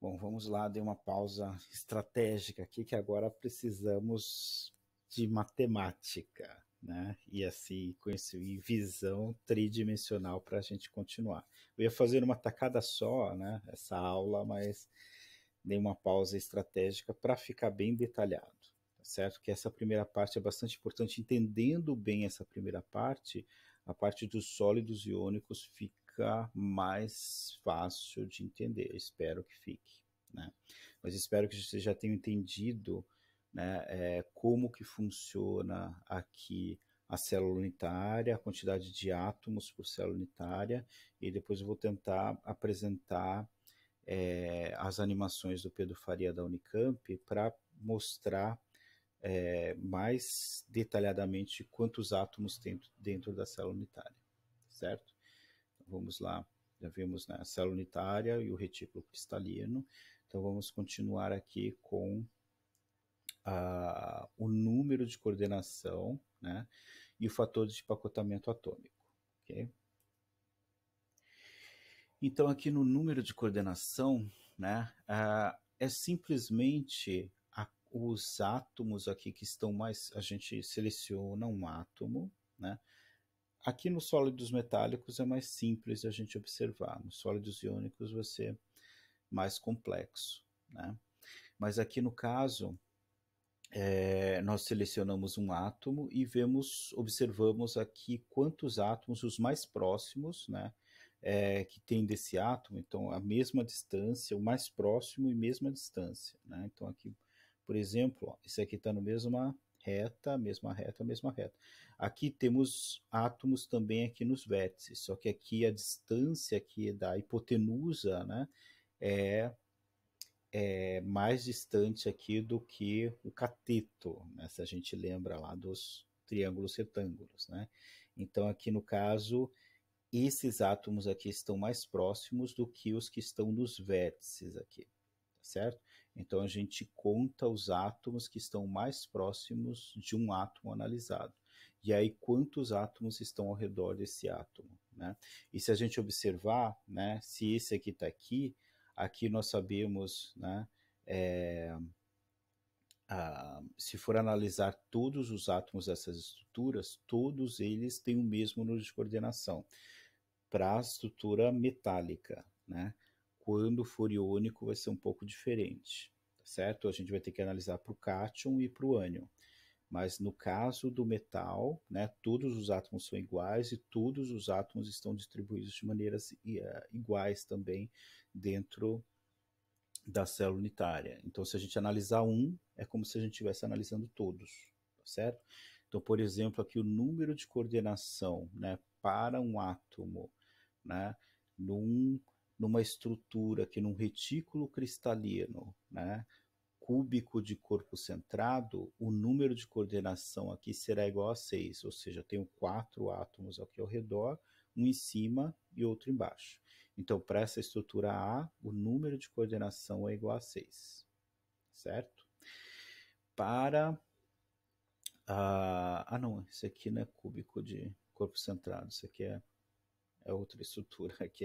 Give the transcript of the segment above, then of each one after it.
Bom, vamos lá, dei uma pausa estratégica aqui, que agora precisamos de matemática, né? E assim, conhecer visão tridimensional para a gente continuar. Eu ia fazer uma tacada só, né? Essa aula, mas dei uma pausa estratégica para ficar bem detalhado, tá certo? Que essa primeira parte é bastante importante. Entendendo bem essa primeira parte, a parte dos sólidos iônicos fica mais fácil de entender. Eu espero que fique, né? Mas espero que você já tenha entendido, né, como que funciona aqui a célula unitária, a quantidade de átomos por célula unitária, e depois eu vou tentar apresentar as animações do Pedro Faria da Unicamp para mostrar mais detalhadamente quantos átomos tem dentro da célula unitária, certo? Então, vamos lá, já vimos, né, a célula unitária e o retículo cristalino. Então vamos continuar aqui com o número de coordenação, né, e o fator de empacotamento atômico. Okay? Então aqui no número de coordenação, né, é simplesmente os átomos aqui que estão mais, a gente seleciona um átomo, né? Aqui nos sólidos metálicos é mais simples a gente observar, nos sólidos iônicos vai ser mais complexo, né? Mas aqui no caso, nós selecionamos um átomo e observamos aqui quantos átomos, os mais próximos, né, que tem desse átomo, então a mesma distância, o mais próximo e mesma distância, né? Então aqui, por exemplo, ó, esse aqui está no mesma reta, mesma reta, mesma reta. Aqui temos átomos também aqui nos vértices, só que aqui a distância aqui da hipotenusa, né, é mais distante aqui do que o cateto, né? Se a gente lembra lá dos triângulos retângulos, né? Então aqui no caso, esses átomos aqui estão mais próximos do que os que estão nos vértices aqui, tá certo? Então a gente conta os átomos que estão mais próximos de um átomo analisado. E aí quantos átomos estão ao redor desse átomo, né? E se a gente observar, né, se esse aqui está aqui, aqui nós sabemos, né, se for analisar todos os átomos dessas estruturas, todos eles têm o mesmo número de coordenação para a estrutura metálica, né? Quando for iônico vai ser um pouco diferente, tá certo? A gente vai ter que analisar para o cátion e para o ânion. Mas no caso do metal, né, todos os átomos são iguais e todos os átomos estão distribuídos de maneiras iguais também dentro da célula unitária. Então, se a gente analisar um, é como se a gente estivesse analisando todos, tá certo? Então, por exemplo, aqui o número de coordenação, né, para um átomo, né, numa estrutura aqui, num retículo cristalino, né, cúbico de corpo centrado, o número de coordenação aqui será igual a 6, ou seja, eu tenho 4 átomos aqui ao redor, um em cima e outro embaixo. Então, para essa estrutura A, o número de coordenação é igual a 6, certo? Para não, esse aqui não é cúbico de corpo centrado, isso aqui é outra estrutura, aqui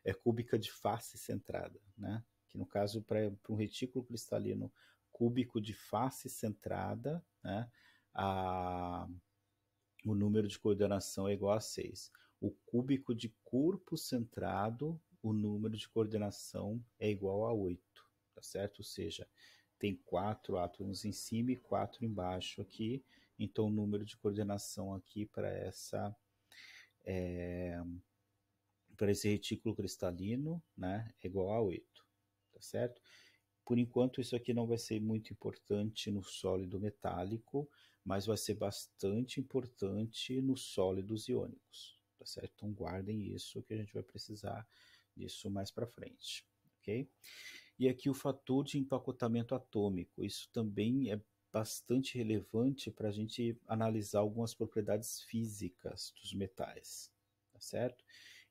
é cúbica de face centrada, né? Que no caso, para um retículo cristalino cúbico de face centrada, né, o número de coordenação é igual a 6. O cúbico de corpo centrado, o número de coordenação é igual a 8, tá certo? Ou seja, tem 4 átomos em cima e 4 embaixo aqui, então o número de coordenação aqui para esse retículo cristalino, né, é igual a 8, tá certo? Por enquanto, isso aqui não vai ser muito importante no sólido metálico, mas vai ser bastante importante nos sólidos iônicos, tá certo? Então, guardem isso, que a gente vai precisar disso mais para frente, ok? E aqui o fator de empacotamento atômico, isso também é bastante relevante para a gente analisar algumas propriedades físicas dos metais, tá certo?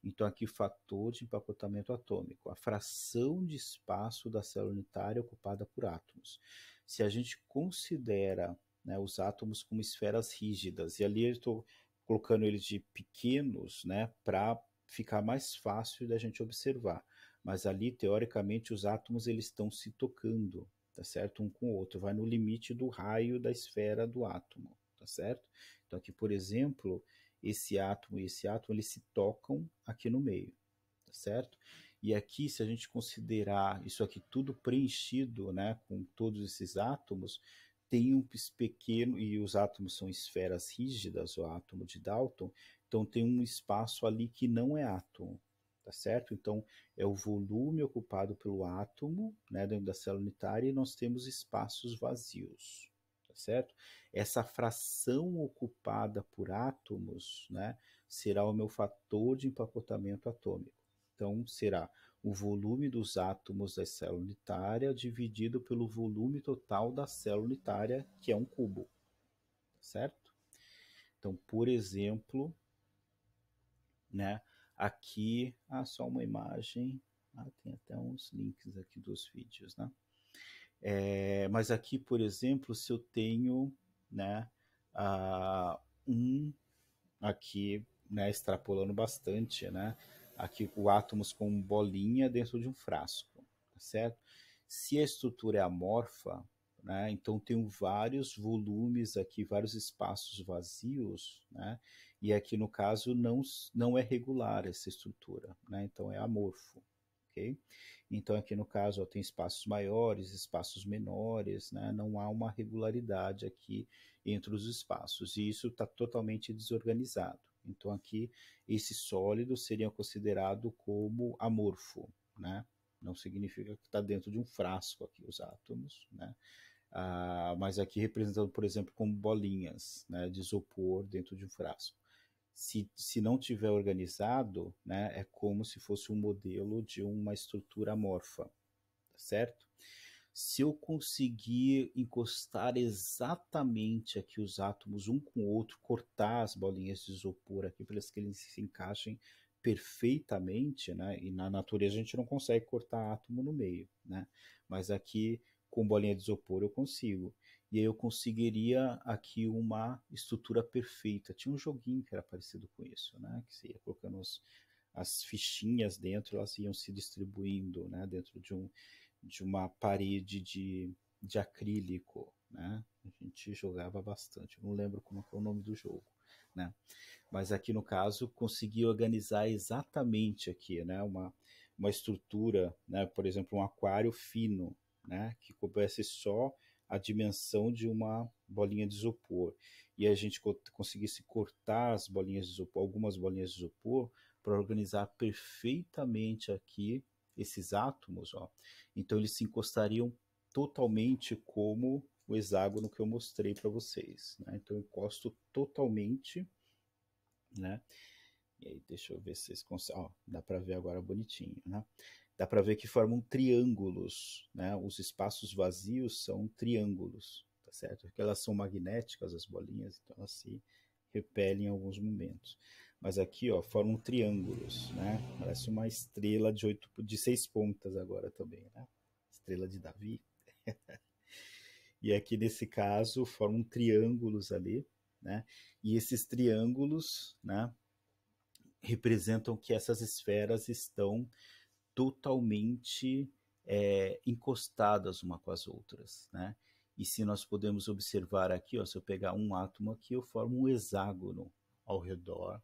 Então aqui fator de empacotamento atômico, a fração de espaço da célula unitária ocupada por átomos. Se a gente considera, né, os átomos como esferas rígidas, e ali eu estou colocando eles de pequenos, né, para ficar mais fácil da gente observar. mas ali, teoricamente, os átomos eles estão se tocando, tá certo? Um com o outro, vai no limite do raio da esfera do átomo, tá certo? Então aqui, por exemplo, esse átomo e esse átomo, eles se tocam aqui no meio, tá certo? E aqui, se a gente considerar isso aqui tudo preenchido, né, com todos esses átomos, tem um pequeno, e os átomos são esferas rígidas, o átomo de Dalton, então tem um espaço ali que não é átomo, tá certo? Então é o volume ocupado pelo átomo, né, dentro da célula unitária, e nós temos espaços vazios, tá certo? Essa fração ocupada por átomos, né, será o meu fator de empacotamento atômico. Então será o volume dos átomos da célula unitária dividido pelo volume total da célula unitária, que é um cubo, certo? Então, por exemplo, né, aqui, só uma imagem, tem até uns links aqui dos vídeos, né? Mas aqui, por exemplo, se eu tenho, né, aqui, né, extrapolando bastante, né, aqui o átomos com bolinha dentro de um frasco, tá certo? Se a estrutura é amorfa, né, então tenho vários volumes aqui, vários espaços vazios, né, e aqui no caso não é regular essa estrutura, né, então é amorfo, ok? Então aqui no caso ó, tem espaços maiores, espaços menores, né, não há uma regularidade aqui entre os espaços, e isso está totalmente desorganizado. Então aqui esse sólido seria considerado como amorfo, né? Não significa que está dentro de um frasco aqui os átomos, né? Mas aqui representado, por exemplo, como bolinhas, né, de isopor dentro de um frasco. Se não tiver organizado, né, é como se fosse um modelo de uma estrutura amorfa, tá certo? Se eu conseguir encostar exatamente aqui os átomos um com o outro, cortar as bolinhas de isopor aqui para que eles se encaixem perfeitamente, né? E na natureza a gente não consegue cortar átomo no meio, né? Mas aqui com bolinha de isopor eu consigo. E aí eu conseguiria aqui uma estrutura perfeita. Tinha um joguinho que era parecido com isso, né? Que você ia colocando as fichinhas dentro, elas iam se distribuindo, né? Dentro de uma parede de acrílico, né? A gente jogava bastante, eu não lembro como é o nome do jogo, né? Mas aqui no caso consegui organizar exatamente aqui, né? Uma estrutura, né? Por exemplo, um aquário fino, né? Que coubesse só a dimensão de uma bolinha de isopor. E a gente conseguisse cortar as bolinhas de isopor, algumas bolinhas de isopor, para organizar perfeitamente aqui esses átomos, ó. Então eles se encostariam totalmente como o hexágono que eu mostrei para vocês, né? Então eu encosto totalmente, né? E aí deixa eu ver se vocês conseguem, ó, dá para ver agora bonitinho, né? Dá para ver que formam triângulos, né? Os espaços vazios são triângulos, tá certo? Porque elas são magnéticas as bolinhas, então elas se repelem em alguns momentos. Mas aqui, ó, formam triângulos, né? Parece uma estrela de 6 pontas agora também, né? Estrela de Davi. E aqui nesse caso formam triângulos ali, né? E esses triângulos, né, representam que essas esferas estão totalmente encostadas uma com as outras, né? E se nós podemos observar aqui, ó, se eu pegar um átomo aqui, eu formo um hexágono ao redor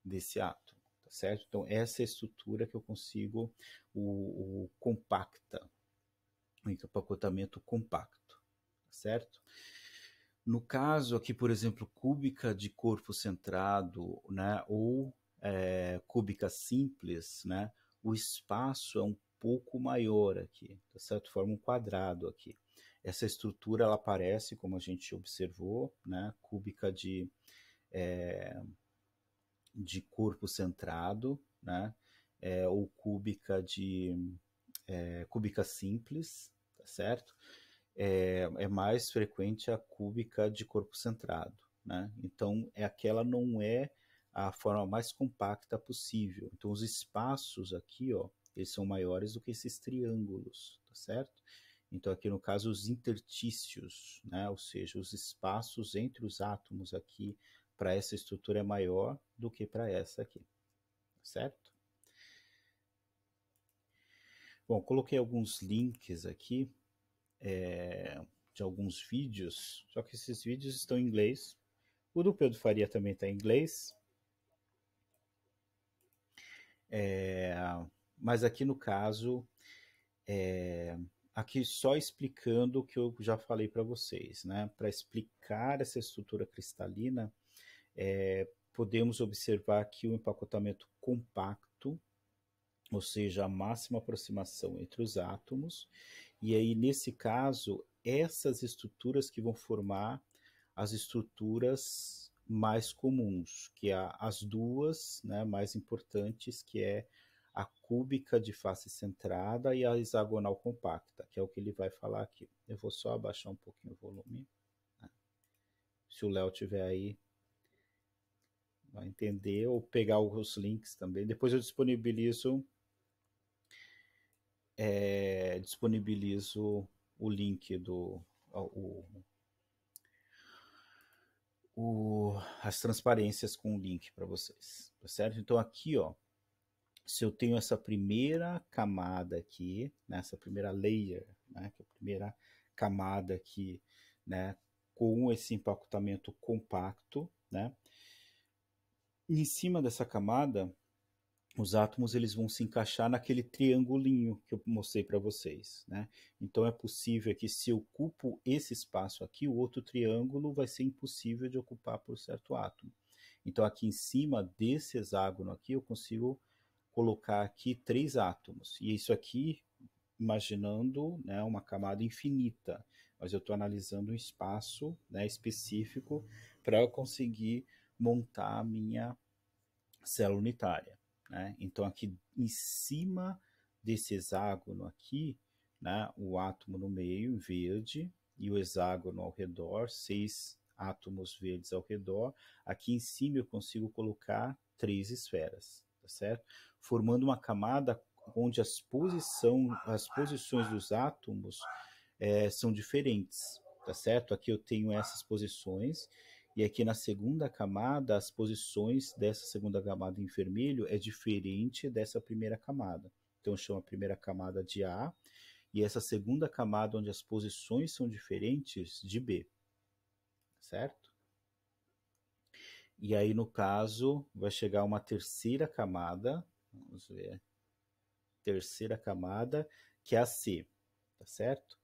desse átomo, tá certo? Então essa é a estrutura que eu consigo, o compacta, o empacotamento compacto, tá certo? No caso aqui, por exemplo, cúbica de corpo centrado, né, ou cúbica simples, né, o espaço é um pouco maior aqui, tá certo? Forma um quadrado aqui. Essa estrutura ela aparece, como a gente observou, né, cúbica de corpo centrado, né, ou cúbica simples, tá certo? É mais frequente a cúbica de corpo centrado, né? Então, aquela não é a forma mais compacta possível. Então, os espaços aqui, ó, eles são maiores do que esses triângulos, tá certo? Então, aqui no caso, os intertícios, né? Ou seja, os espaços entre os átomos aqui para essa estrutura é maior do que para essa aqui, certo? Bom, coloquei alguns links aqui de alguns vídeos, só que esses vídeos estão em inglês. O do Pedro Faria também está em inglês. Mas aqui no caso, aqui só explicando o que eu já falei para vocês, né? Para explicar essa estrutura cristalina, podemos observar aqui o empacotamento compacto, ou seja, a máxima aproximação entre os átomos, e aí nesse caso, essas estruturas que vão formar as estruturas mais comuns, que é as duas, né, mais importantes, que é a cúbica de face centrada e a hexagonal compacta, que é o que ele vai falar aqui. Eu vou só abaixar um pouquinho o volume, né? Se o Léo tiver aí, vai entender, ou pegar os links também. Depois eu disponibilizo o link as transparências com o link para vocês, tá certo? Então aqui, ó, se eu tenho essa primeira camada aqui, né, essa primeira layer, né, que é a primeira camada aqui, né, com esse empacotamento compacto, né, em cima dessa camada, os átomos eles vão se encaixar naquele triangulinho que eu mostrei para vocês, né? Então é possível que se eu ocupo esse espaço aqui, o outro triângulo vai ser impossível de ocupar por certo átomo. Então aqui em cima desse hexágono aqui eu consigo colocar aqui 3 átomos. E isso aqui, imaginando, né, uma camada infinita, mas eu estou analisando um espaço, né, específico para eu conseguir montar a minha célula unitária, né? Então aqui em cima desse hexágono aqui, né, o átomo no meio, verde, e o hexágono ao redor, 6 átomos verdes ao redor. Aqui em cima eu consigo colocar 3 esferas, tá certo? Formando uma camada onde as posições dos átomos são diferentes, tá certo? Aqui eu tenho essas posições, e aqui na segunda camada, as posições dessa segunda camada em vermelho é diferente dessa primeira camada. Então eu chamo a primeira camada de A, e essa segunda camada onde as posições são diferentes de B, certo? E aí no caso vai chegar uma terceira camada, vamos ver, terceira camada, que é a C, tá certo?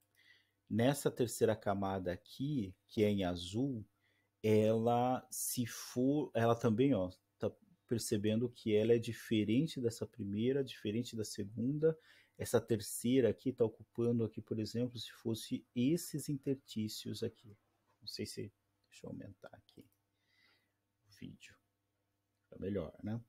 Nessa terceira camada aqui, que é em azul, ela se for, ela também, ó, tá percebendo que ela é diferente dessa primeira, diferente da segunda. Essa terceira aqui está ocupando aqui, por exemplo, se fosse esses intertícios aqui. Não sei se, deixa eu aumentar aqui o vídeo, para melhor, né?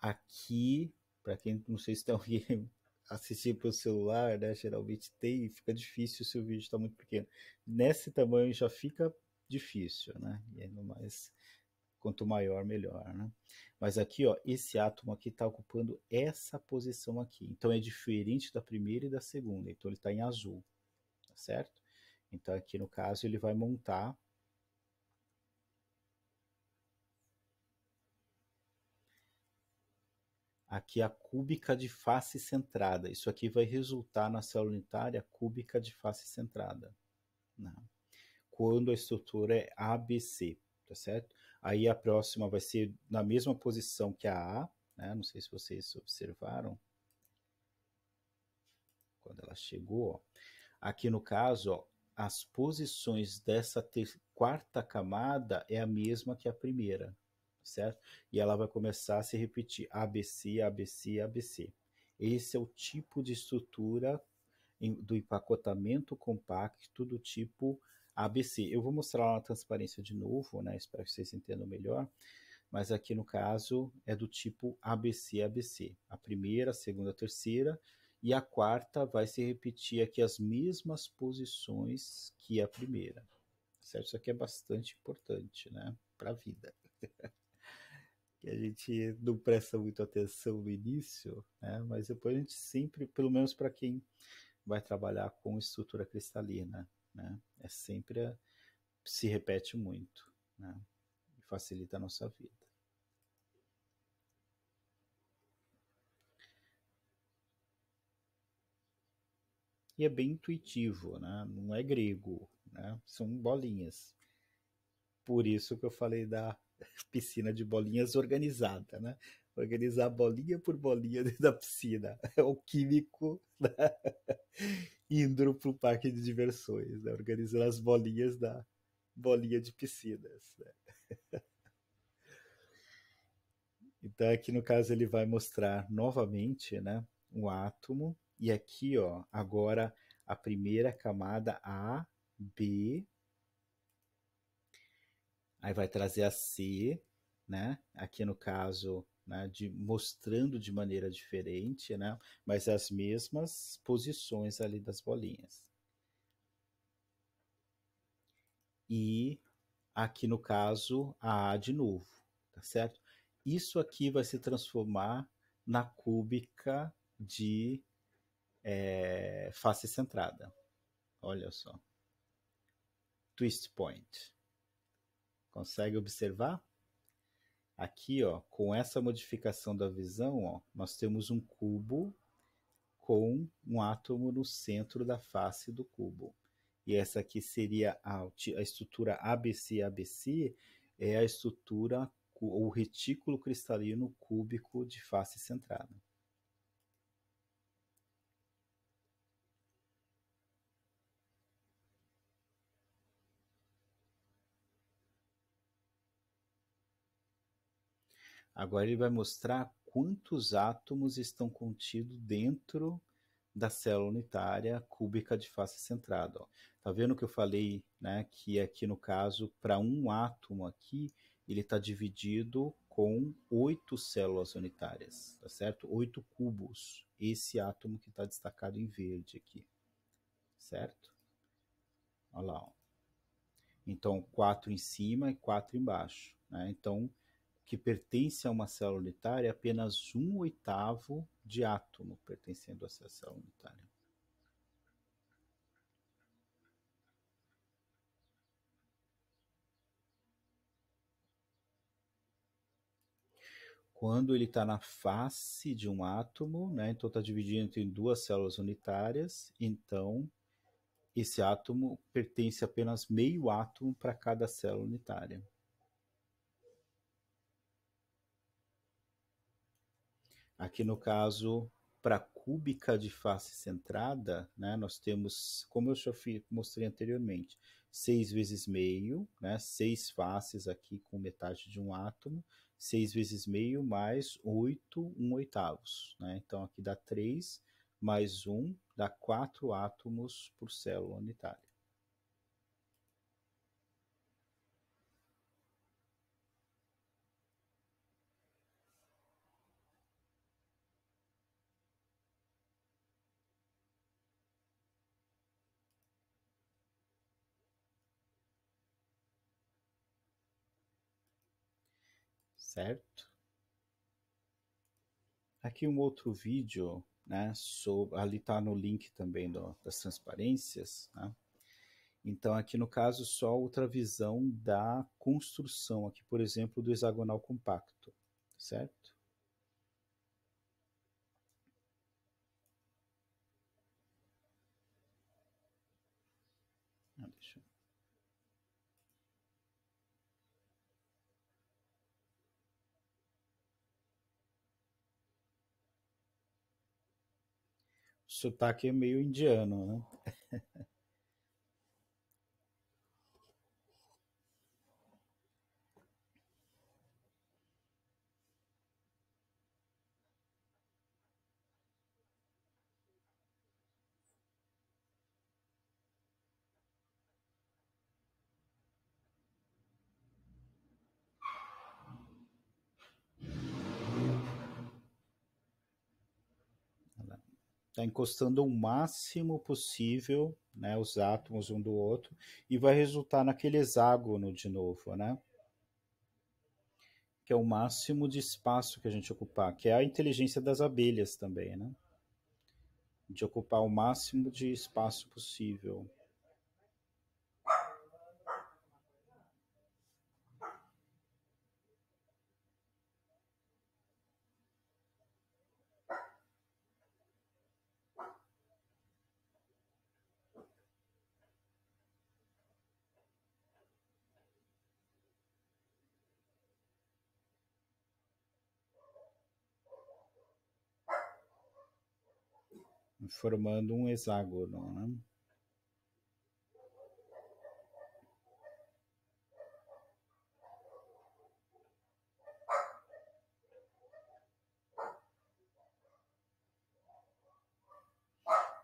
Aqui, para quem não sei se tem alguém assistir pelo celular, né? Geralmente tem, fica difícil se o vídeo está muito pequeno. Nesse tamanho já fica difícil, né? E ainda mais quanto maior, melhor, né? Mas aqui, ó, esse átomo aqui está ocupando essa posição aqui. Então é diferente da primeira e da segunda. Então ele está em azul, tá certo? Então aqui no caso ele vai montar aqui a cúbica de face centrada. Isso aqui vai resultar na célula unitária cúbica de face centrada, né? Quando a estrutura é ABC, tá certo? Aí a próxima vai ser na mesma posição que a A, né? Não sei se vocês observaram quando ela chegou, ó. Aqui no caso, ó, as posições dessa quarta camada é a mesma que a primeira, certo? E ela vai começar a se repetir ABC, ABC, ABC. Esse é o tipo de estrutura do empacotamento compacto do tipo ABC. Eu vou mostrar lá na transparência de novo, né? Espero que vocês entendam melhor. Mas aqui no caso é do tipo ABC, ABC. A primeira, a segunda, a terceira, e a quarta vai se repetir aqui as mesmas posições que a primeira, certo? Isso aqui é bastante importante, né, para a vida. Que a gente não presta muito atenção no início, né, mas depois a gente sempre, pelo menos para quem vai trabalhar com estrutura cristalina, né, se repete muito, né, e facilita a nossa vida. e é bem intuitivo, né? Não é grego, né? São bolinhas. Por isso que eu falei da piscina de bolinhas organizada, né? Organizar bolinha por bolinha dentro da piscina. É o químico, né? Indo para o parque de diversões, né? Organizando as bolinhas da bolinha de piscinas, né? Então aqui no caso ele vai mostrar novamente, né, um átomo e aqui, ó, agora a primeira camada A, B, aí vai trazer a C, né? Aqui no caso, né, de mostrando de maneira diferente, né, mas as mesmas posições ali das bolinhas. E aqui no caso a de novo, tá certo? Isso aqui vai se transformar na cúbica de face centrada. Olha só, twist point. Consegue observar? Aqui, ó, com essa modificação da visão, ó, nós temos um cubo com um átomo no centro da face do cubo. E essa aqui seria a estrutura ABC-ABC, é a estrutura, o retículo cristalino cúbico de face centrada. Agora ele vai mostrar quantos átomos estão contidos dentro da célula unitária cúbica de face centrada. Ó. Tá vendo que eu falei, né, que aqui no caso, para um átomo aqui, ele está dividido com 8 células unitárias, tá certo? 8 cubos. Esse átomo que está destacado em verde aqui, certo? Olha lá, ó. Então, 4 em cima e 4 embaixo. Né? Então, que pertence a uma célula unitária é apenas 1/8 de átomo pertencendo a essa célula unitária. Quando ele está na face de um átomo, né, então está dividido em duas células unitárias, então esse átomo pertence apenas meio átomo para cada célula unitária. Aqui no caso, para cúbica de face centrada, né, nós temos, como eu já mostrei anteriormente, 6 vezes meio, né, 6 faces aqui com metade de um átomo, 6 vezes meio mais 8 1/8. Né? Então aqui dá 3 mais 1, dá 4 átomos por célula unitária. Certo? Aqui um outro vídeo, né, ali está no link também das transparências, né? Então aqui no caso só outra visão da construção aqui, por exemplo, do hexagonal compacto, certo? Deixa eu... O sotaque é meio indiano, né? Está encostando o máximo possível, né, os átomos um do outro e vai resultar naquele hexágono de novo, né? Que é o máximo de espaço que a gente ocupar, que é a inteligência das abelhas também, né? De ocupar o máximo de espaço possível. formando um hexágono, né?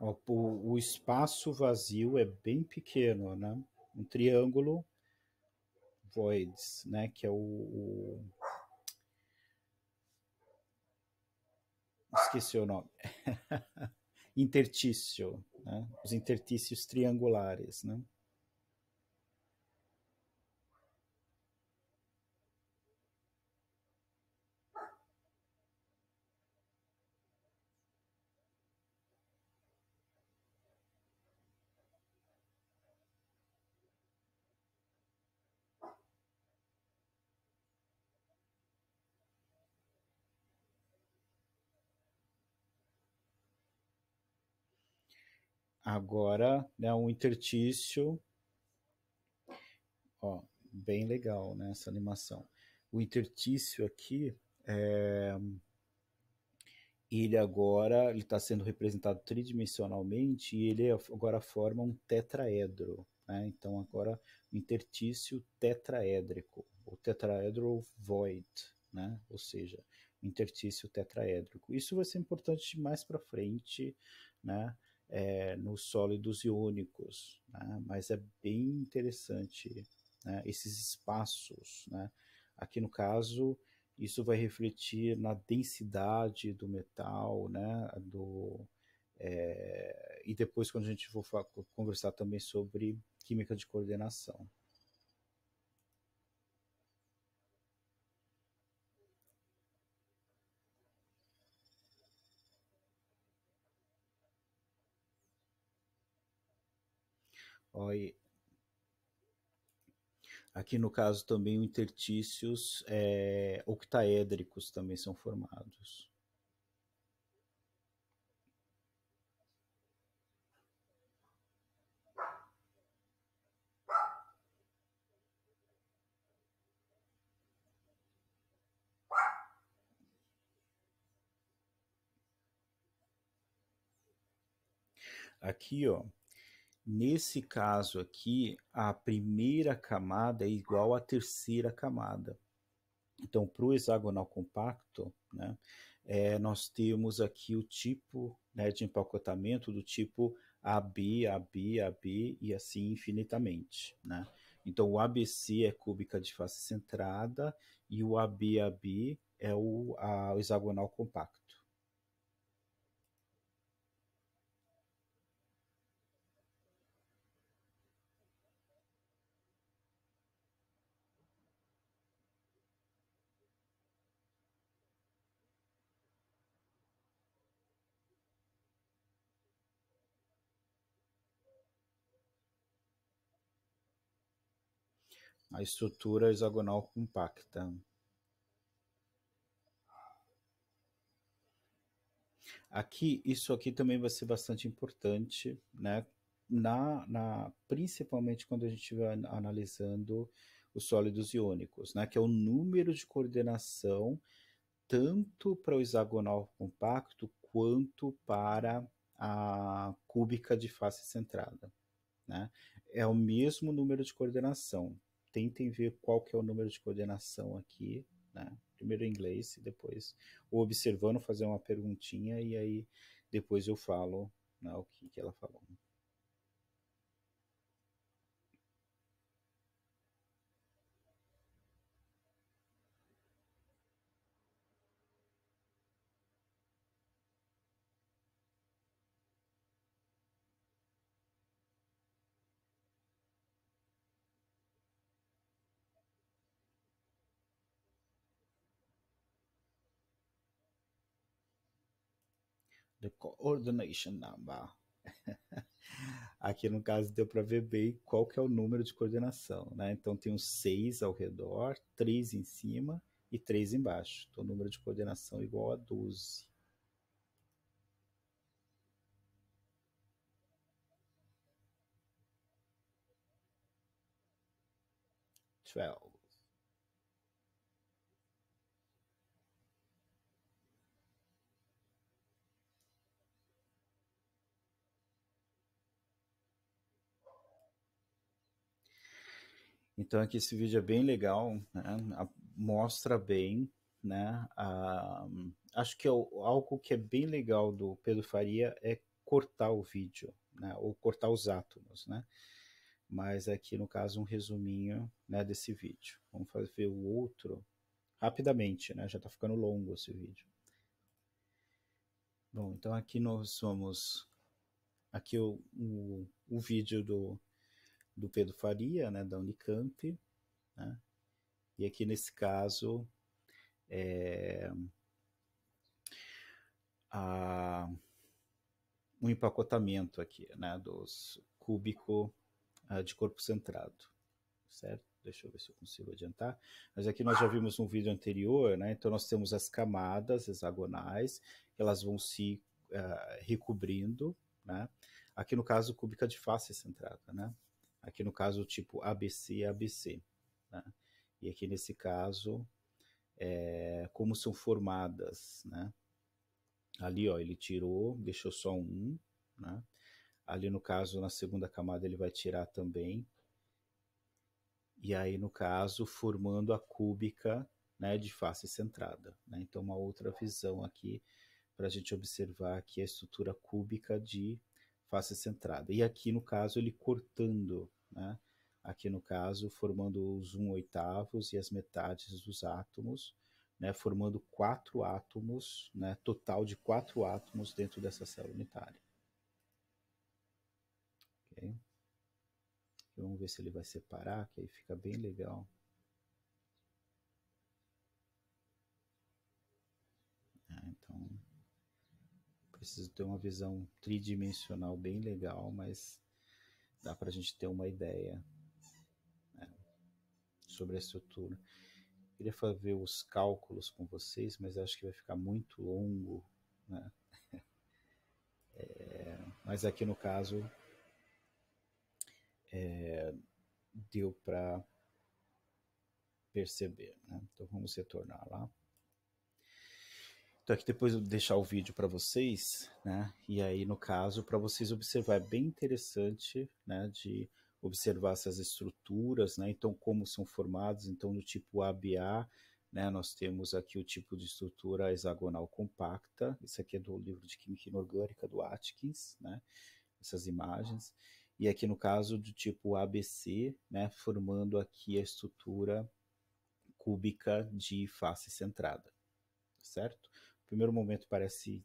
Ó, o espaço vazio é bem pequeno, né? Um triângulo voids, né? Que é esqueci o nome. Intertício, né? Os intertícios triangulares, né? Agora, né, um intertício, ó, bem legal, né, essa animação. O intertício aqui, ele agora ele está sendo representado tridimensionalmente e ele agora forma um tetraedro, né? Então agora o intertício tetraédrico, o tetraedro void, né? Ou seja, o intertício tetraédrico. Isso vai ser importante mais para frente, né? Nos sólidos iônicos, né? Mas é bem interessante, né? Esses espaços, né? Aqui no caso isso vai refletir na densidade do metal, né? E depois, quando a gente for conversar também sobre química de coordenação. Ó, aqui no caso também os intertícios octaédricos também são formados. Aqui, ó, nesse caso aqui, a primeira camada é igual à terceira camada. Então, para o hexagonal compacto, né, nós temos aqui o tipo, né, de empacotamento do tipo AB, AB, AB e assim infinitamente, né? Então, o ABC é cúbica de face centrada e o AB, AB é o hexagonal compacto. A estrutura hexagonal compacta. Aqui, isso aqui também vai ser bastante importante, né? Principalmente quando a gente estiver analisando os sólidos iônicos, né? Que é o número de coordenação tanto para o hexagonal compacto quanto para a cúbica de face centrada, né? É o mesmo número de coordenação. Tentem ver qual que é o número de coordenação aqui, né? Primeiro em inglês e depois ou observando fazer uma perguntinha e aí depois eu falo, né, o que ela falou. The coordination number. Aqui no caso deu para ver bem qual que é o número de coordenação, né? Então tem os 6 ao redor, 3 em cima e 3 embaixo. Então o número de coordenação é igual a 12. 12. Então aqui esse vídeo é bem legal, né? Mostra bem, né? Acho que algo que é bem legal do Pedro Faria é cortar o vídeo, né? Ou cortar os átomos, né? Mas aqui no caso um resuminho, né, desse vídeo. Vamos fazer o outro rapidamente, né? Já está ficando longo esse vídeo. Bom, então aqui nós vamos aqui o vídeo do Pedro Faria, né, da Unicamp, né? E aqui nesse caso é, um empacotamento aqui, né, dos cúbico de corpo centrado, certo? Deixa eu ver se eu consigo adiantar. Mas aqui nós já vimos um vídeo anterior, né? Então nós temos as camadas hexagonais, elas vão se recobrindo, né? Aqui no caso cúbica de face centrada, né? Aqui no caso tipo ABC, ABC, né? E aqui nesse caso como são formadas, né? Ali, ó, ele tirou, deixou só um, né? Ali no caso, na segunda camada, ele vai tirar também. E aí, no caso, formando a cúbica, né, de face centrada, né? Então, uma outra visão aqui para a gente observar aqui a estrutura cúbica de face centrada. E aqui, no caso, ele cortando, né? Aqui, no caso, formando os 1/8 e as metades dos átomos, né? Formando 4 átomos, né? Total de 4 átomos dentro dessa célula unitária. Okay? Vamos ver se ele vai separar, que aí fica bem legal. Então, preciso ter uma visão tridimensional bem legal, mas dá para a gente ter uma ideia, né, sobre a estrutura. Queria fazer os cálculos com vocês, mas acho que vai ficar muito longo, né? Mas aqui no caso deu para perceber, né? Então vamos retornar lá. Então aqui depois eu vou deixar o vídeo para vocês, né? E aí no caso para vocês observar, é bem interessante, né? De observar essas estruturas, né? Então como são formados, então no tipo ABA, né? Nós temos aqui o tipo de estrutura hexagonal compacta. Isso aqui é do livro de Química Inorgânica do Atkins, né? Essas imagens. E aqui no caso do tipo ABC, né? Formando aqui a estrutura cúbica de face centrada, certo? No primeiro momento parece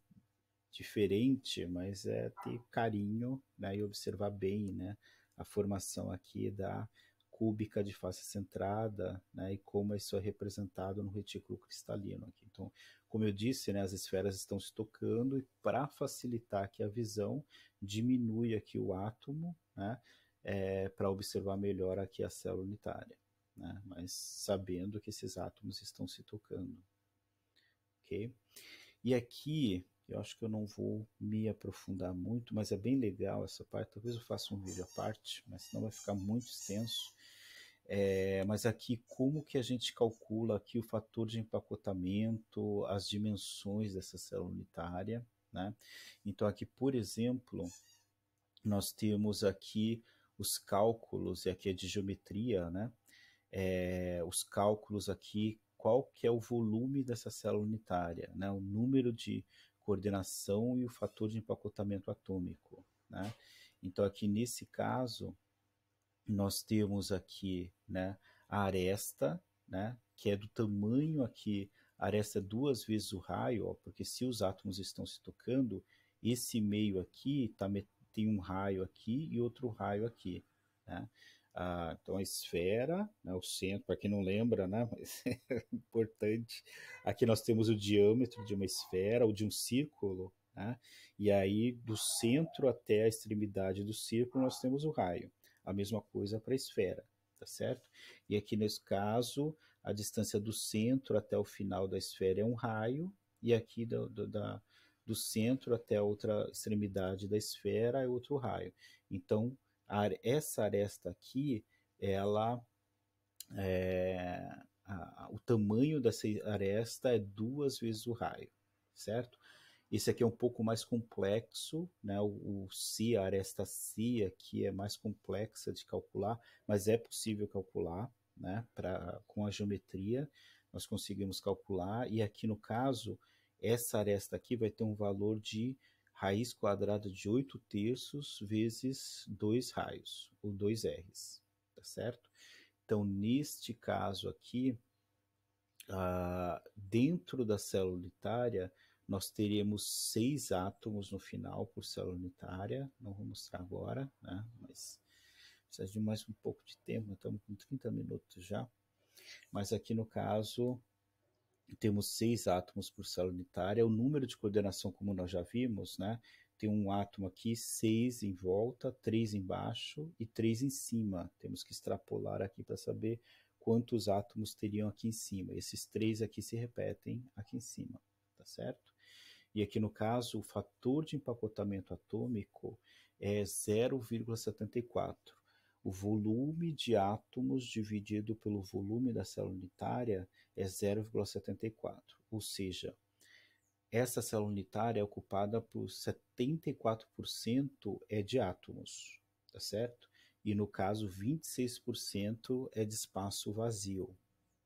diferente, mas é ter carinho, né, e observar bem, né, a formação aqui da cúbica de face centrada, né, e como isso é representado no retículo cristalino aqui. Então, como eu disse, né, as esferas estão se tocando e para facilitar aqui a visão, diminui aqui o átomo, né, para observar melhor aqui a célula unitária, né, mas sabendo que esses átomos estão se tocando, ok? E aqui, eu acho que eu não vou me aprofundar muito, mas é bem legal essa parte. Talvez eu faça um vídeo à parte, mas senão vai ficar muito extenso. Mas aqui, como que a gente calcula aqui o fator de empacotamento, as dimensões dessa célula unitária, né? Então aqui, por exemplo, nós temos aqui os cálculos, e aqui é de geometria, né? Os cálculos aqui, qual que é o volume dessa célula unitária, né? O número de coordenação e o fator de empacotamento atômico, né? Então aqui nesse caso, nós temos aqui, né, a aresta, né, que é do tamanho aqui, a aresta é 2 vezes o raio, ó, porque se os átomos estão se tocando, esse meio aqui tem um raio aqui e outro raio aqui, né? Então a esfera, né, o centro, para quem não lembra, né, mas é importante, aqui nós temos o diâmetro de uma esfera ou de um círculo, né? E aí do centro até a extremidade do círculo nós temos o raio. A mesma coisa para a esfera, tá certo? E aqui nesse caso, a distância do centro até o final da esfera é um raio, e aqui do centro até a outra extremidade da esfera é outro raio. Então, essa aresta aqui, ela o tamanho dessa aresta é 2 vezes o raio, certo? Esse aqui é um pouco mais complexo, né? O Si, a aresta Si aqui é mais complexa de calcular, mas é possível calcular, né? Com a geometria nós conseguimos calcular, e aqui no caso, essa aresta aqui vai ter um valor de raiz quadrada de 8/3 vezes 2 raios, ou 2 R's, tá certo? Então, neste caso aqui, dentro da célula unitária, nós teríamos 6 átomos no final por célula unitária. Não vou mostrar agora, né? Mas precisa de mais um pouco de tempo, estamos com 30 minutos já. Mas aqui no caso, temos 6 átomos por célula unitária. O número de coordenação, como nós já vimos, né? Tem um átomo aqui, 6 em volta, 3 embaixo e 3 em cima. Temos que extrapolar aqui para saber quantos átomos teriam aqui em cima. Esses 3 aqui se repetem aqui em cima, tá certo? E aqui no caso, o fator de empacotamento atômico é 0,74. O volume de átomos dividido pelo volume da célula unitária é 0,74. Ou seja, essa célula unitária é ocupada por 74% é de átomos, tá certo? E no caso, 26% é de espaço vazio,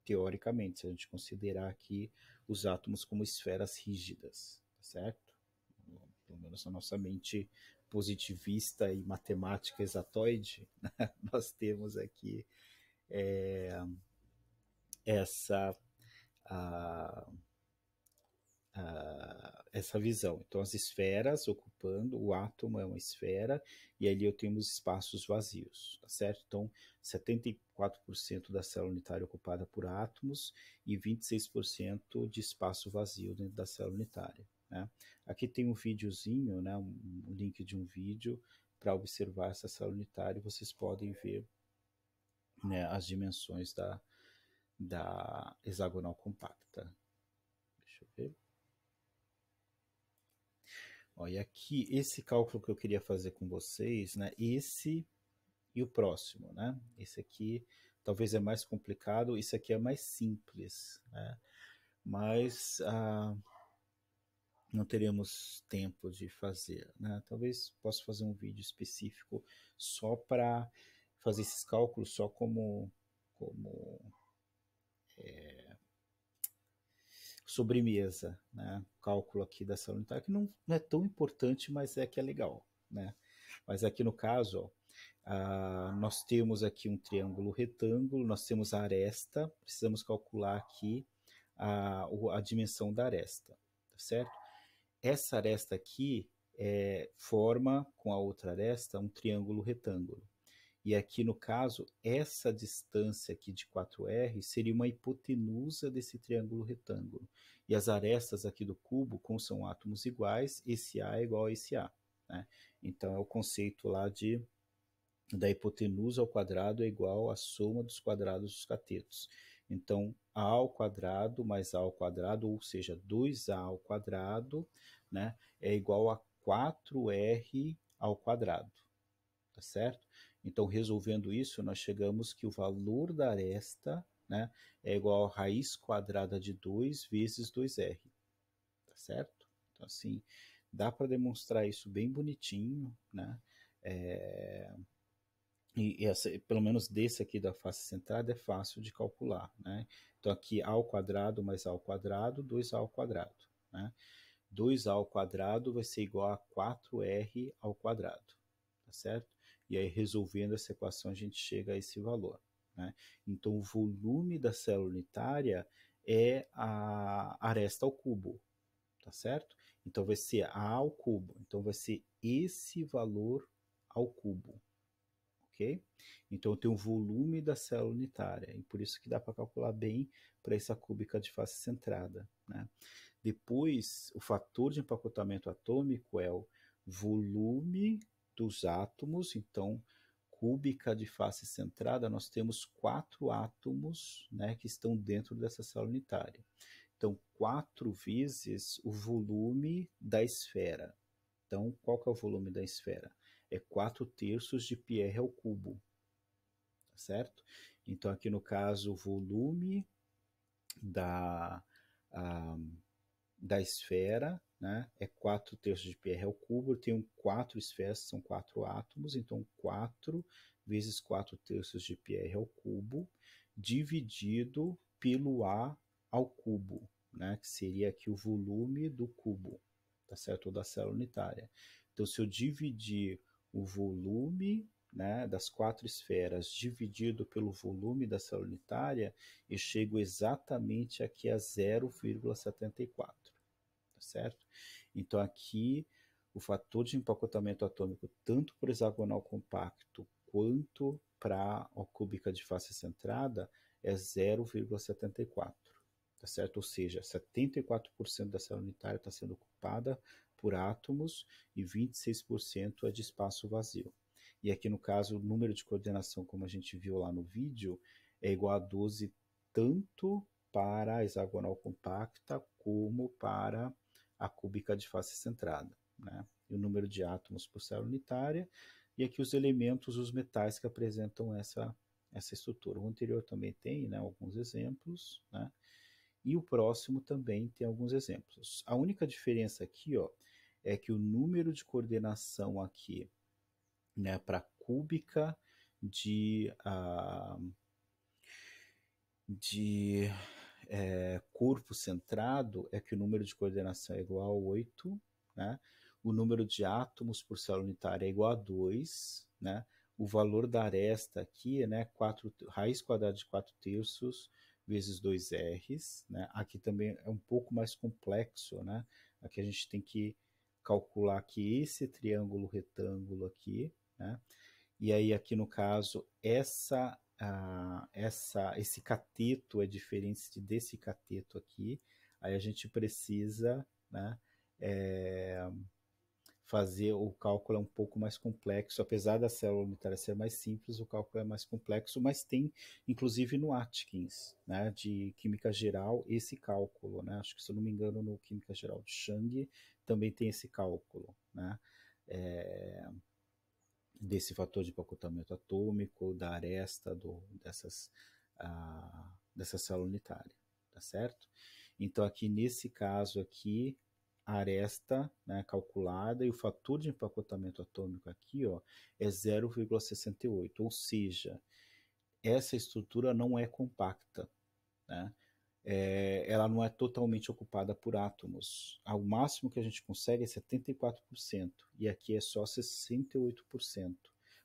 teoricamente, se a gente considerar aqui os átomos como esferas rígidas, tá certo? Pelo menos na nossa mente positivista e matemática exatoide, né? Nós temos aqui essa a, essa visão. Então, as esferas ocupando, o átomo é uma esfera, e ali eu tenho os espaços vazios, tá certo? Então, 74% da célula unitária ocupada por átomos e 26% de espaço vazio dentro da célula unitária, né? Aqui tem um videozinho, né, um link de um vídeo para observar essa célula unitária, e vocês podem ver, né, as dimensões da hexagonal compacta. Deixa eu ver. Ó, e aqui, esse cálculo que eu queria fazer com vocês, né? Esse e o próximo, né? Esse aqui talvez é mais complicado, esse aqui é mais simples, né? Mas não teremos tempo de fazer, né? Talvez possa fazer um vídeo específico só para fazer esses cálculos, só como sobremesa, né? Cálculo aqui da célula unitária, que não é tão importante, mas é que é legal, né? Mas aqui no caso, ó, nós temos aqui um triângulo retângulo, nós temos a aresta, precisamos calcular aqui a dimensão da aresta, tá certo? Essa aresta aqui forma com a outra aresta um triângulo retângulo. E aqui no caso, essa distância aqui de 4R seria uma hipotenusa desse triângulo retângulo. E as arestas aqui do cubo, como são átomos iguais, esse A é igual a esse A, né? Então é o conceito lá da hipotenusa ao quadrado é igual à soma dos quadrados dos catetos. Então, A ao quadrado mais A ao quadrado, ou seja, 2A ao quadrado, né, é igual a 4R ao quadrado, tá certo? Então, resolvendo isso, nós chegamos que o valor da aresta, né, é igual a raiz quadrada de 2 vezes 2R, tá certo? Então, assim, dá para demonstrar isso bem bonitinho, né? E pelo menos desse aqui da face centrada é fácil de calcular, né? Então aqui A ao quadrado mais A ao quadrado, 2A ao quadrado, né? 2A ao quadrado vai ser igual a 4R ao quadrado, tá certo? E aí resolvendo essa equação a gente chega a esse valor, né? Então o volume da célula unitária é a aresta ao cubo, tá certo? Então vai ser A ao cubo, então vai ser esse valor ao cubo, ok? Então eu tenho o volume da célula unitária, e por isso que dá para calcular bem para essa cúbica de face centrada, né? Depois, o fator de empacotamento atômico é o volume dos átomos, então cúbica de face centrada, nós temos 4 átomos, né, que estão dentro dessa célula unitária. Então, 4 vezes o volume da esfera. Então, qual que é o volume da esfera? É 4/3 de πr ao cubo, tá certo? Então, aqui no caso, o volume da, da esfera, né, é 4 terços de πr ao cubo. Eu tenho 4 esferas, são 4 átomos, então 4 vezes 4 terços de πr ao cubo, dividido pelo A ao cubo, né, que seria aqui o volume do cubo, tá certo? Ou da célula unitária. Então, se eu dividir o volume, né, das 4 esferas dividido pelo volume da célula unitária, eu chego exatamente aqui a 0,74, tá certo? Então, aqui, o fator de empacotamento atômico, tanto para o hexagonal compacto quanto para a cúbica de face centrada, é 0,74, tá certo? Ou seja, 74% da célula unitária está sendo ocupada por átomos e 26% é de espaço vazio. E aqui no caso, o número de coordenação, como a gente viu lá no vídeo, é igual a 12 tanto para a hexagonal compacta como para a cúbica de face centrada, né? E o número de átomos por célula unitária, e aqui os elementos, os metais que apresentam essa estrutura. O anterior também tem, né, alguns exemplos, né? E o próximo também tem alguns exemplos. A única diferença aqui, ó, é que o número de coordenação aqui, né, para cúbica de corpo centrado é que o número de coordenação é igual a 8, né? O número de átomos por célula unitária é igual a 2, né? O valor da aresta aqui, né, raiz quadrada de 4 terços vezes 2 R's, né? Aqui também é um pouco mais complexo, né? Aqui a gente tem que calcular aqui esse triângulo retângulo aqui, né? E aí aqui no caso esse cateto é diferente desse cateto aqui. Aí a gente precisa, né, fazer o cálculo é um pouco mais complexo, apesar da célula unitária ser mais simples, o cálculo é mais complexo, mas tem inclusive no Atkins, né, de Química Geral, esse cálculo, né, acho que se eu não me engano no Química Geral de Chang também tem esse cálculo, né, desse fator de empacotamento atômico, da aresta dessa célula unitária, tá certo? Então aqui nesse caso aqui, a aresta, né, calculada, e o fator de empacotamento atômico aqui, ó, é 0,68, ou seja, essa estrutura não é compacta, né? Ela não é totalmente ocupada por átomos. O máximo que a gente consegue é 74%, e aqui é só 68%.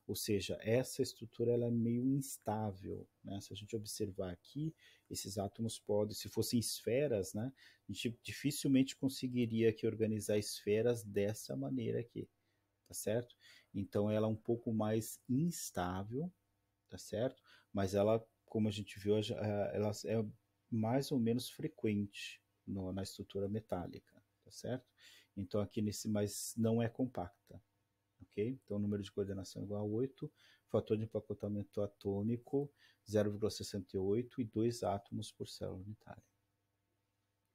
Ou seja, essa estrutura ela é meio instável, né? Se a gente observar aqui, esses átomos podem, se fossem esferas, né, a gente dificilmente conseguiria aqui organizar esferas dessa maneira aqui, tá certo? Então ela é um pouco mais instável, tá certo? Mas ela, como a gente viu, ela é mais ou menos frequente na estrutura metálica, tá certo? Então aqui mas não é compacta, ok? Então o número de coordenação é igual a 8, fator de empacotamento atômico 0,68 e 2 átomos por célula unitária.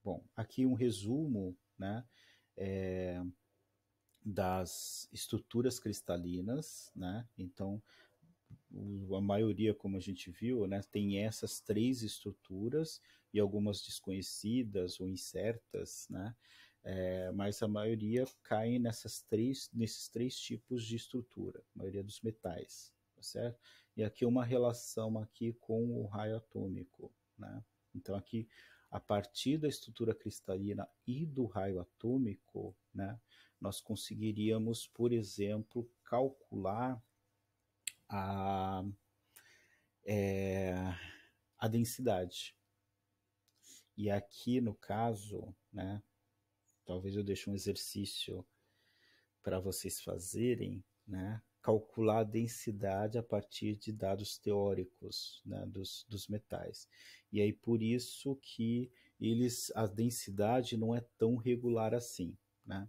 Bom, aqui um resumo, né, das estruturas cristalinas, né? Então a maioria, como a gente viu, né, tem essas 3 estruturas e algumas desconhecidas ou incertas, né, mas a maioria cai nesses 3 tipos de estrutura, a maioria dos metais, tá certo? E aqui uma relação aqui com o raio atômico, né? Então aqui, a partir da estrutura cristalina e do raio atômico, né, nós conseguiríamos, por exemplo, calcular a, a densidade. E aqui no caso, né, talvez eu deixe um exercício para vocês fazerem, né, calcular a densidade a partir de dados teóricos, né, dos metais. E aí por isso que a densidade não é tão regular assim, né?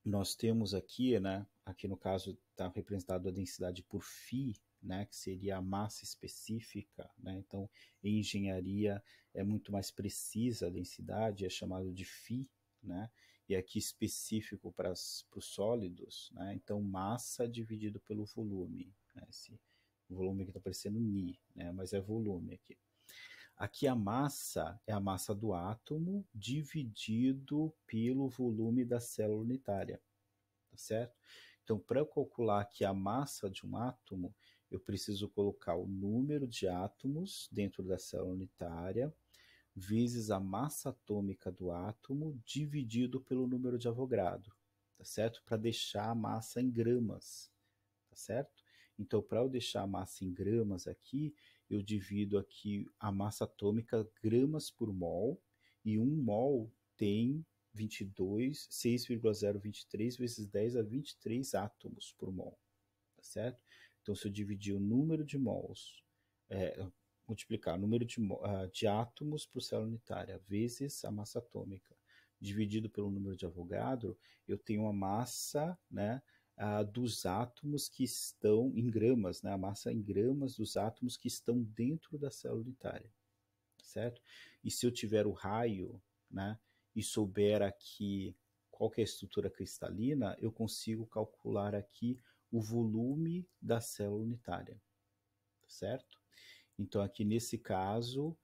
Nós temos aqui, né, aqui no caso está representado a densidade por φ, né, que seria a massa específica, né? Então, em engenharia é muito mais precisa a densidade, é chamado de φ, né? E aqui específico para os sólidos, né? Então, massa dividido pelo volume, né? Esse volume que está parecendo Ni, né? Mas é volume aqui. Aqui a massa é a massa do átomo dividido pelo volume da célula unitária, tá certo? Então, para eu calcular aqui a massa de um átomo, eu preciso colocar o número de átomos dentro da célula unitária vezes a massa atômica do átomo dividido pelo número de Avogadro, tá certo? Para deixar a massa em gramas, tá certo? Então, para eu deixar a massa em gramas aqui, eu divido aqui a massa atômica gramas por mol, e 1 mol tem 22, 6,023 vezes 10 a 23 átomos por mol, tá certo? Então, se eu dividir o número de mols, multiplicar o número de átomos por célula unitária vezes a massa atômica, dividido pelo número de Avogadro, eu tenho a massa, né, dos átomos que estão em gramas, né, a massa em gramas dos átomos que estão dentro da célula unitária, certo? E se eu tiver o raio, né, e souber aqui qual que é a estrutura cristalina, eu consigo calcular aqui o volume da célula unitária, certo? Então, aqui nesse caso,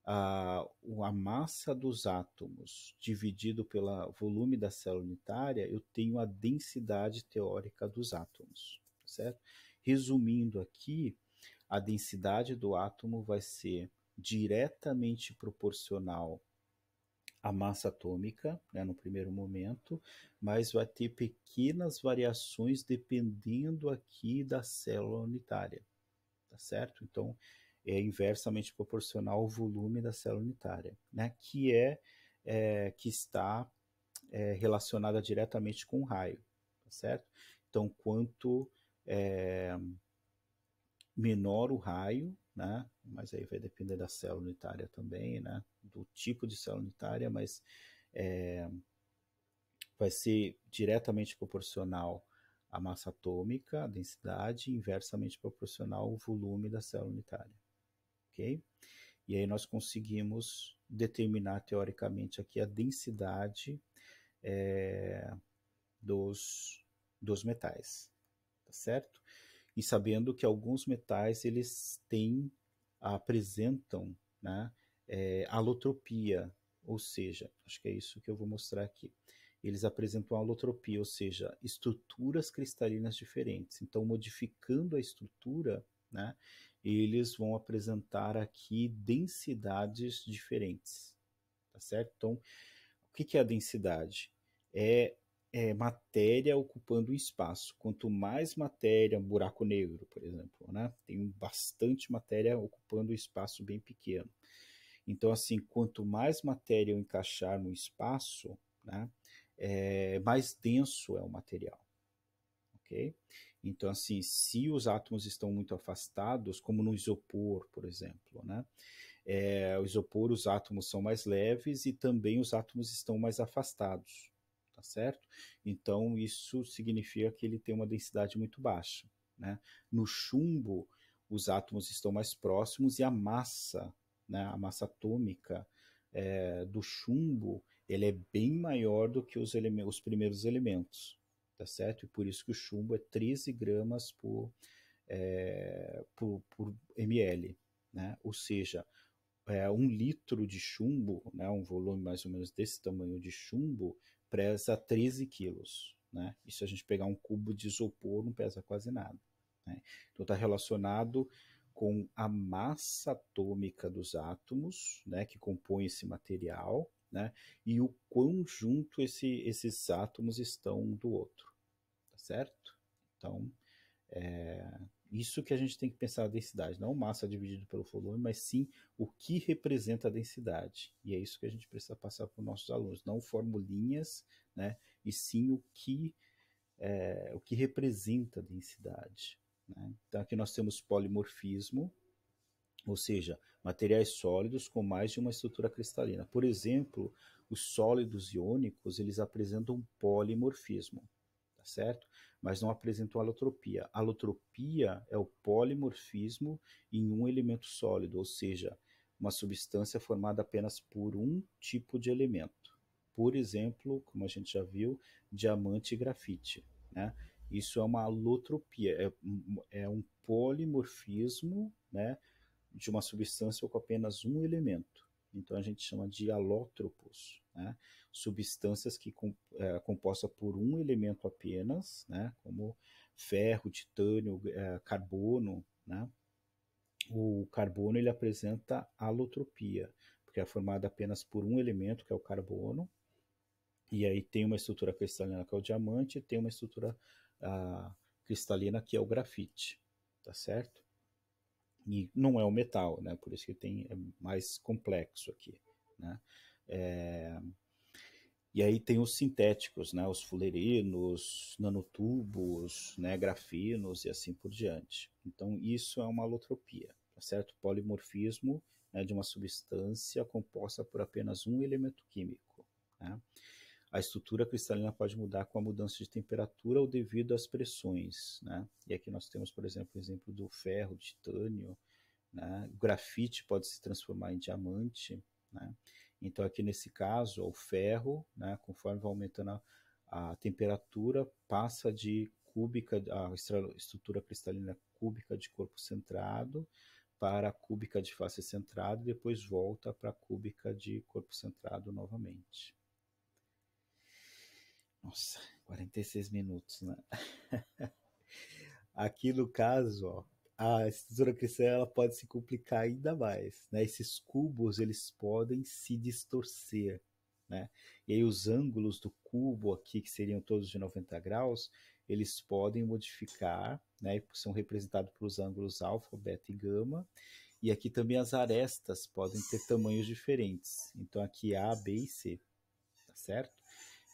a massa dos átomos dividido pelo volume da célula unitária, eu tenho a densidade teórica dos átomos, certo? Resumindo aqui, a densidade do átomo vai ser diretamente proporcional à massa atômica, né, no primeiro momento, mas vai ter pequenas variações dependendo aqui da célula unitária, tá certo? Então, é inversamente proporcional ao volume da célula unitária, né? Que está relacionada diretamente com o raio, tá certo? Então, quanto é, menor o raio, né? Mas aí vai depender da célula unitária também, né? Do tipo de célula unitária, mas é, vai ser diretamente proporcional à massa atômica, a densidade, inversamente proporcional ao volume da célula unitária, ok? E aí nós conseguimos determinar teoricamente aqui a densidade é, dos, dos metais, tá certo? E sabendo que alguns metais eles apresentam, né, alotropia, ou seja, acho que é isso que eu vou mostrar aqui. Eles apresentam alotropia, ou seja, estruturas cristalinas diferentes. Então, modificando a estrutura, né, eles vão apresentar aqui densidades diferentes, tá certo? Então, o que é a densidade? É, é matéria ocupando espaço. Quanto mais matéria, um buraco negro, por exemplo, né? Tem bastante matéria ocupando um espaço bem pequeno. Então, assim, quanto mais matéria eu encaixar no espaço, né, mais denso é o material, ok? Então, assim, se os átomos estão muito afastados, como no isopor, por exemplo, né, o isopor, os átomos são mais leves e também os átomos estão mais afastados, tá certo? Então, isso significa que ele tem uma densidade muito baixa, né? No chumbo, os átomos estão mais próximos e a massa, né, a massa atômica do chumbo, ele é bem maior do que os primeiros elementos, tá certo? E por isso que o chumbo é 13 gramas por ml, né? Ou seja, 1 litro de chumbo, né, um volume mais ou menos desse tamanho de chumbo, pesa 13 quilos. Né? E se a gente pegar um cubo de isopor, não pesa quase nada. Né? Então está relacionado com a massa atômica dos átomos, né, que compõem esse material, né, e o quão junto esses átomos estão um do outro, tá certo? Então, isso que a gente tem que pensar a densidade, não massa dividido pelo volume, mas sim o que representa a densidade. E é isso que a gente precisa passar para os nossos alunos, não formulinhas, né, e sim o que representa a densidade. Né? Então aqui nós temos polimorfismo, ou seja, materiais sólidos com mais de uma estrutura cristalina. Por exemplo, os sólidos iônicos, eles apresentam polimorfismo, tá certo? Mas não apresentam alotropia. Alotropia é o polimorfismo em um elemento sólido, ou seja, uma substância formada apenas por um tipo de elemento. Por exemplo, como a gente já viu, diamante e grafite, né? Isso é uma alotropia, é um polimorfismo, né, de uma substância com apenas um elemento. Então a gente chama de alótropos, né? Substâncias que composta por um elemento apenas, né? Como ferro, titânio, carbono, né? O carbono ele apresenta alotropia, porque é formado apenas por um elemento, que é o carbono, e aí tem uma estrutura cristalina que é o diamante, e tem uma estrutura cristalina que é o grafite, tá certo? E não é o metal, né? Por isso que é mais complexo aqui, né? E aí tem os sintéticos, né? Os fullerenos, nanotubos, né? Grafinos e assim por diante. Então isso é uma alotropia, tá certo? Polimorfismo, né, de uma substância composta por apenas um elemento químico, né? A estrutura cristalina pode mudar com a mudança de temperatura ou devido às pressões, né? E aqui nós temos, por exemplo, o exemplo do ferro, do titânio, né? O grafite pode se transformar em diamante, né? Então aqui nesse caso, o ferro, né, conforme vai aumentando a temperatura, passa de cúbica, a estrutura cristalina cúbica de corpo centrado para a cúbica de face centrada e depois volta para a cúbica de corpo centrado novamente. Nossa, 46 minutos, né? Aqui no caso, ó, a estrutura cristalina ela pode se complicar ainda mais, né? Esses cubos eles podem se distorcer, né? E aí os ângulos do cubo aqui, que seriam todos de 90 graus, eles podem modificar, né? São representados pelos ângulos alfa, beta e gama. E aqui também as arestas podem ter tamanhos diferentes. Então aqui A, B e C, tá certo?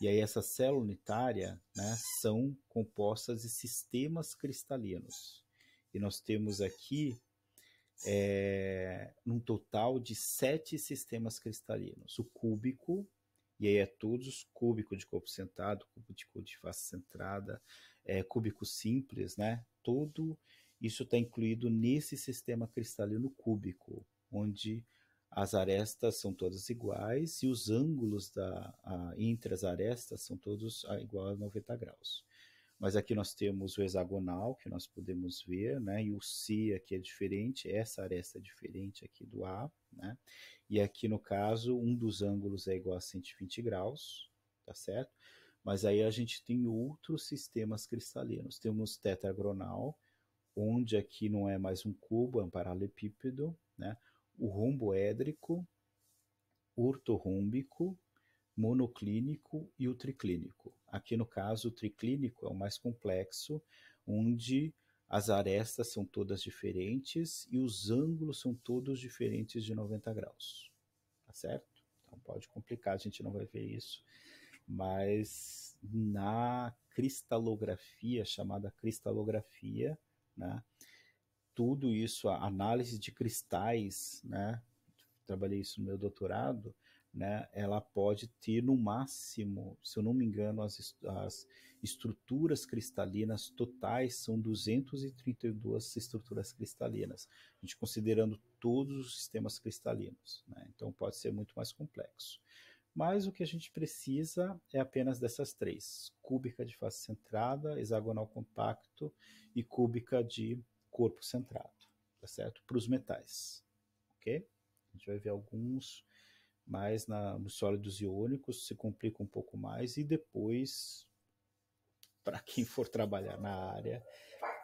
E aí essa célula unitária, né, são compostas de sistemas cristalinos. E nós temos aqui um total de 7 sistemas cristalinos. O cúbico, e aí é todos cúbico de corpo centrado, cúbico de face centrada, cúbico simples, né? Tudo isso está incluído nesse sistema cristalino cúbico, onde as arestas são todas iguais e os ângulos entre as arestas são todos igual a 90 graus. Mas aqui nós temos o hexagonal, que nós podemos ver, né? E o C aqui é diferente, essa aresta é diferente aqui do A, né? E aqui no caso, um dos ângulos é igual a 120 graus, tá certo? Mas aí a gente tem outros sistemas cristalinos. Temos tetragonal, onde aqui não é mais um cubo, é um paralelepípedo, né? O romboédrico, ortorrômbico, monoclínico e o triclínico. Aqui no caso, o triclínico é o mais complexo, onde as arestas são todas diferentes e os ângulos são todos diferentes de 90 graus. Tá certo? Então pode complicar, a gente não vai ver isso. Mas na cristalografia, chamada cristalografia, né, tudo isso, a análise de cristais, né, trabalhei isso no meu doutorado, né, ela pode ter no máximo, se eu não me engano, as estruturas cristalinas totais são 232 estruturas cristalinas, a gente considerando todos os sistemas cristalinos, né, então pode ser muito mais complexo. Mas o que a gente precisa é apenas dessas três: cúbica de face centrada, hexagonal compacto e cúbica de corpo centrado, tá certo? Para os metais, ok? A gente vai ver alguns, mas nos sólidos iônicos se complica um pouco mais e depois, para quem for trabalhar na área,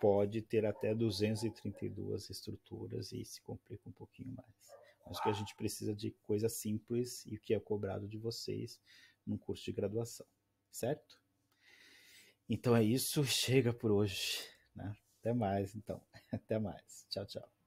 pode ter até 232 estruturas e se complica um pouquinho mais. Mas que a gente precisa de coisa simples e o que é cobrado de vocês num curso de graduação, certo? Então é isso, chega por hoje, né? Até mais, então. Até mais. Tchau, tchau.